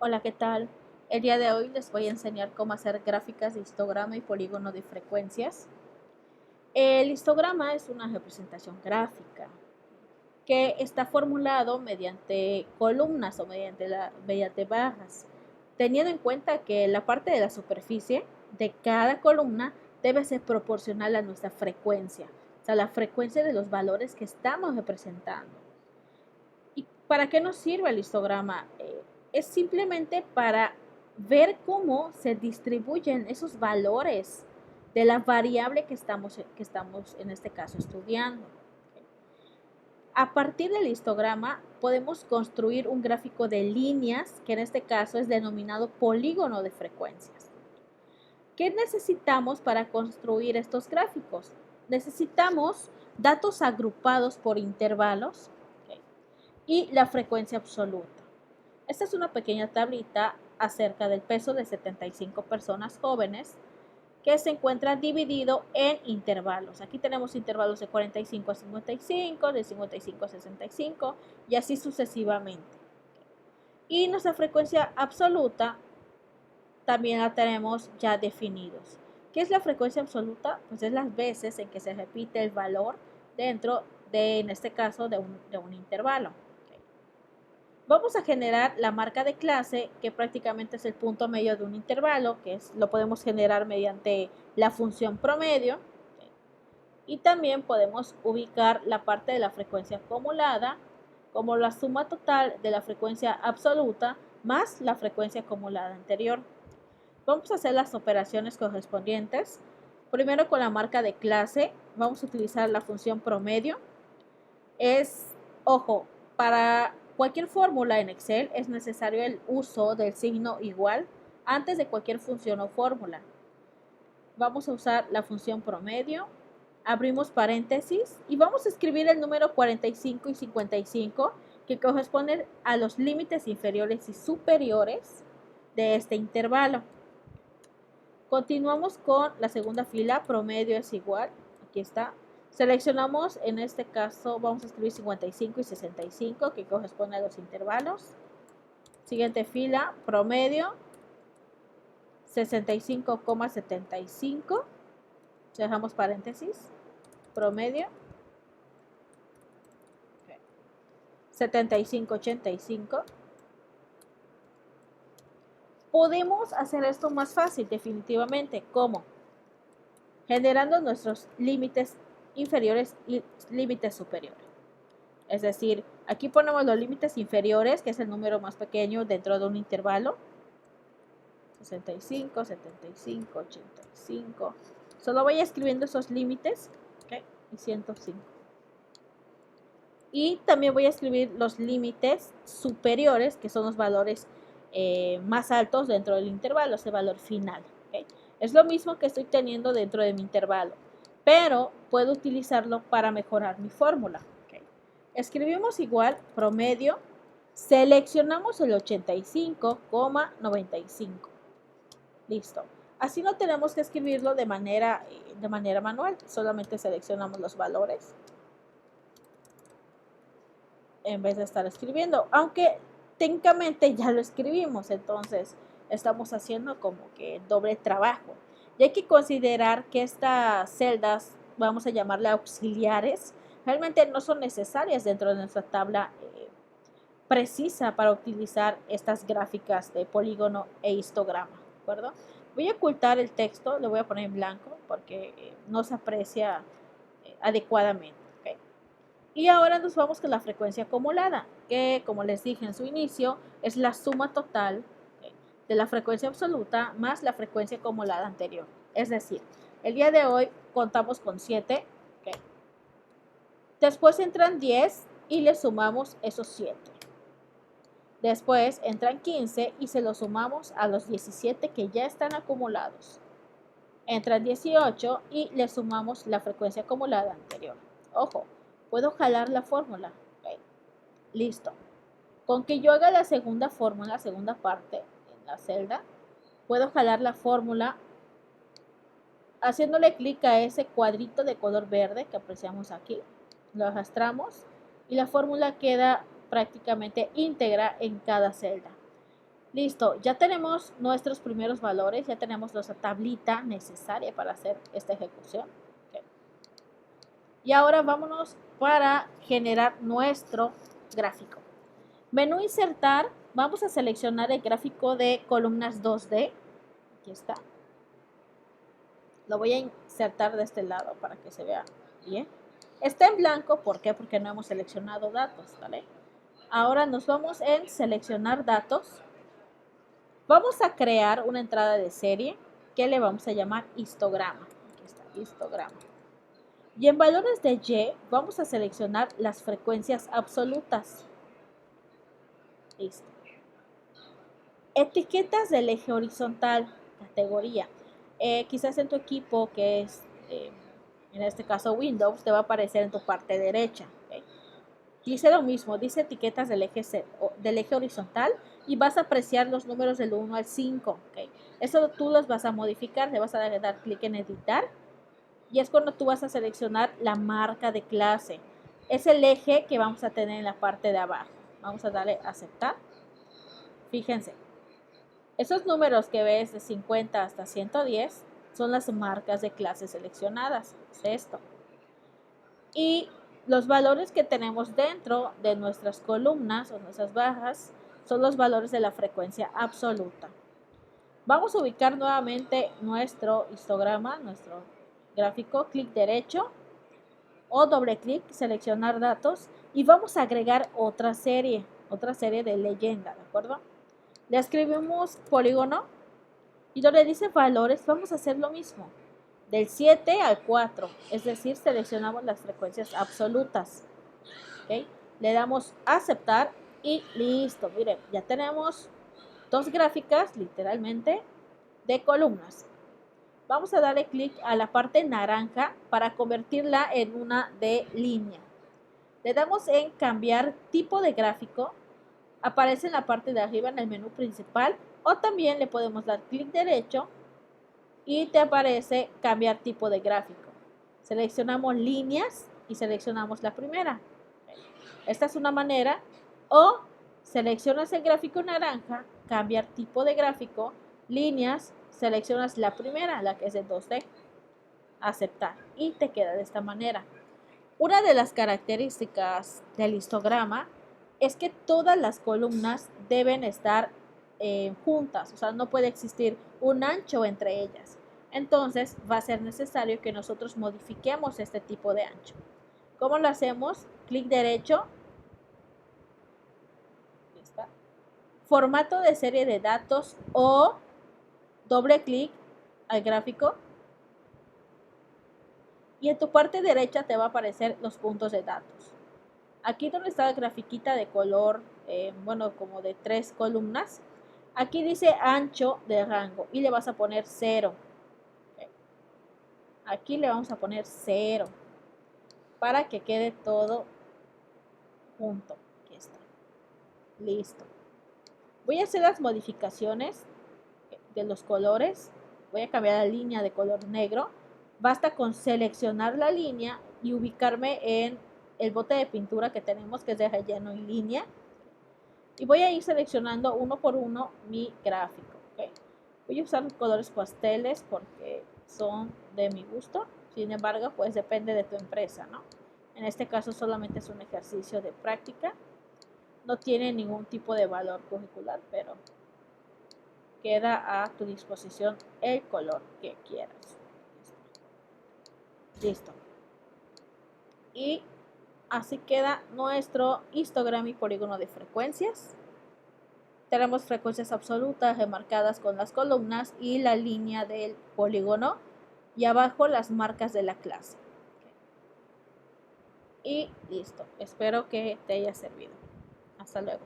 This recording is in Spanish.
Hola, ¿qué tal? El día de hoy les voy a enseñar cómo hacer gráficas de histograma y polígono de frecuencias. El histograma es una representación gráfica que está formulado mediante columnas o mediante barras, teniendo en cuenta que la parte de la superficie de cada columna debe ser proporcional a nuestra frecuencia, o sea, la frecuencia de los valores que estamos representando. ¿Y para qué nos sirve el histograma? Es simplemente para ver cómo se distribuyen esos valores de la variable que estamos en este caso estudiando. A partir del histograma podemos construir un gráfico de líneas, que en este caso es denominado polígono de frecuencias. ¿Qué necesitamos para construir estos gráficos? Necesitamos datos agrupados por intervalos, ¿ok? Y la frecuencia absoluta. Esta es una pequeña tablita acerca del peso de 75 personas jóvenes que se encuentra dividido en intervalos. Aquí tenemos intervalos de 45 a 55, de 55 a 65 y así sucesivamente. Y nuestra frecuencia absoluta también la tenemos ya definidos. ¿Qué es la frecuencia absoluta? Pues es las veces en que se repite el valor dentro de, en este caso, de un intervalo. Vamos a generar la marca de clase, que prácticamente es el punto medio de un intervalo, lo podemos generar mediante la función promedio. Y también podemos ubicar la parte de la frecuencia acumulada como la suma total de la frecuencia absoluta más la frecuencia acumulada anterior. Vamos a hacer las operaciones correspondientes. Primero, con la marca de clase vamos a utilizar la función promedio. Ojo, para cualquier fórmula en Excel es necesario el uso del signo igual antes de cualquier función o fórmula. Vamos a usar la función promedio, abrimos paréntesis y vamos a escribir el número 45 y 55 que corresponden a los límites inferiores y superiores de este intervalo. Continuamos con la segunda fila, promedio es igual, aquí está. Seleccionamos, en este caso vamos a escribir 55 y 65 que corresponden a los intervalos. Siguiente fila, promedio 65,75. Dejamos paréntesis, promedio 75,85. Podemos hacer esto más fácil, definitivamente. ¿Cómo? Generando nuestros límites inferiores y límites superiores. Es decir, aquí ponemos los límites inferiores, que es el número más pequeño dentro de un intervalo. 65, 75, 85. Solo voy escribiendo esos límites, ¿okay? Y 105. Y también voy a escribir los límites superiores, que son los valores más altos dentro del intervalo, ese valor final. ¿Okay? Es lo mismo que estoy teniendo dentro de mi intervalo, pero puedo utilizarlo para mejorar mi fórmula. ¿Okay? Escribimos igual promedio, seleccionamos el 85,95. Listo. Así no tenemos que escribirlo de manera manual, solamente seleccionamos los valores en vez de estar escribiendo, aunque técnicamente ya lo escribimos, entonces estamos haciendo como que doble trabajo. Y hay que considerar que estas celdas, vamos a llamarlas auxiliares, realmente no son necesarias dentro de nuestra tabla precisa para utilizar estas gráficas de polígono e histograma, ¿de acuerdo? Voy a ocultar el texto, lo voy a poner en blanco porque no se aprecia adecuadamente. Y ahora nos vamos con la frecuencia acumulada, que como les dije en su inicio, es la suma total de la frecuencia absoluta más la frecuencia acumulada anterior. Es decir, el día de hoy contamos con 7, después entran 10 y le sumamos esos 7. Después entran 15 y se los sumamos a los 17 que ya están acumulados. Entran 18 y le sumamos la frecuencia acumulada anterior. Ojo, puedo jalar la fórmula. Okay. Listo. Con que yo haga la segunda fórmula, la segunda parte en la celda, puedo jalar la fórmula haciéndole clic a ese cuadrito de color verde que apreciamos aquí. Lo arrastramos y la fórmula queda prácticamente íntegra en cada celda. Listo, ya tenemos nuestros primeros valores, ya tenemos nuestra tablita necesaria para hacer esta ejecución. Okay. Y ahora vámonos para generar nuestro gráfico. Menú insertar, vamos a seleccionar el gráfico de columnas 2D. Aquí está. Lo voy a insertar de este lado para que se vea bien. Está en blanco, ¿por qué? Porque no hemos seleccionado datos, ¿vale? Ahora nos vamos en seleccionar datos. Vamos a crear una entrada de serie que le vamos a llamar histograma. Aquí está, histograma. Y en valores de Y vamos a seleccionar las frecuencias absolutas. Listo. Etiquetas del eje horizontal, categoría. Quizás en tu equipo, que es en este caso Windows, te va a aparecer en tu parte derecha. ¿Okay? Dice lo mismo, dice etiquetas del eje horizontal y vas a apreciar los números del 1 al 5. ¿Okay? Eso tú los vas a modificar, le vas a dar clic en editar y es cuando tú vas a seleccionar la marca de clase. Es el eje que vamos a tener en la parte de abajo. Vamos a darle a aceptar. Fíjense, esos números que ves de 50 hasta 110 son las marcas de clase seleccionadas. Es esto. Y los valores que tenemos dentro de nuestras columnas o nuestras barras son los valores de la frecuencia absoluta. Vamos a ubicar nuevamente nuestro histograma, nuestro gráfico, clic derecho o doble clic, seleccionar datos y vamos a agregar otra serie de leyenda, ¿de acuerdo? Le escribimos polígono y donde dice valores vamos a hacer lo mismo. Del 7 al 4, es decir, seleccionamos las frecuencias absolutas. ¿Okay? Le damos a aceptar y listo. Miren, ya tenemos dos gráficas, literalmente, de columnas. Vamos a darle clic a la parte naranja para convertirla en una de línea. Le damos en cambiar tipo de gráfico. Aparece en la parte de arriba en el menú principal o también le podemos dar clic derecho y te aparece cambiar tipo de gráfico. Seleccionamos líneas y seleccionamos la primera. Esta es una manera. O seleccionas el gráfico naranja, cambiar tipo de gráfico, líneas, seleccionas la primera, la que es de 2D, aceptar y te queda de esta manera. Una de las características del histograma es que todas las columnas deben estar juntas, o sea, no puede existir un ancho entre ellas. Entonces va a ser necesario que nosotros modifiquemos este tipo de ancho. ¿Cómo lo hacemos? Clic derecho. ¿Está? Formato de serie de datos o doble clic al gráfico. Y en tu parte derecha te va a aparecer los puntos de datos. Aquí donde está la grafiquita de color, bueno, como de 3 columnas, aquí dice ancho de rango y le vas a poner 0. Aquí le vamos a poner 0 para que quede todo junto. Aquí está. Listo. Voy a hacer las modificaciones de los colores. Voy a cambiar la línea de color negro. Basta con seleccionar la línea y ubicarme en el bote de pintura que tenemos, que es de relleno y línea. Y voy a ir seleccionando uno por uno mi gráfico. ¿Okay? Voy a usar los colores pasteles porque son de mi gusto. Sin embargo, pues depende de tu empresa, ¿no? En este caso solamente es un ejercicio de práctica. No tiene ningún tipo de valor curricular, pero queda a tu disposición el color que quieras. Listo. Y así queda nuestro histograma y polígono de frecuencias. Tenemos frecuencias absolutas remarcadas con las columnas y la línea del polígono y abajo las marcas de la clase. Y listo. Espero que te haya servido. Hasta luego.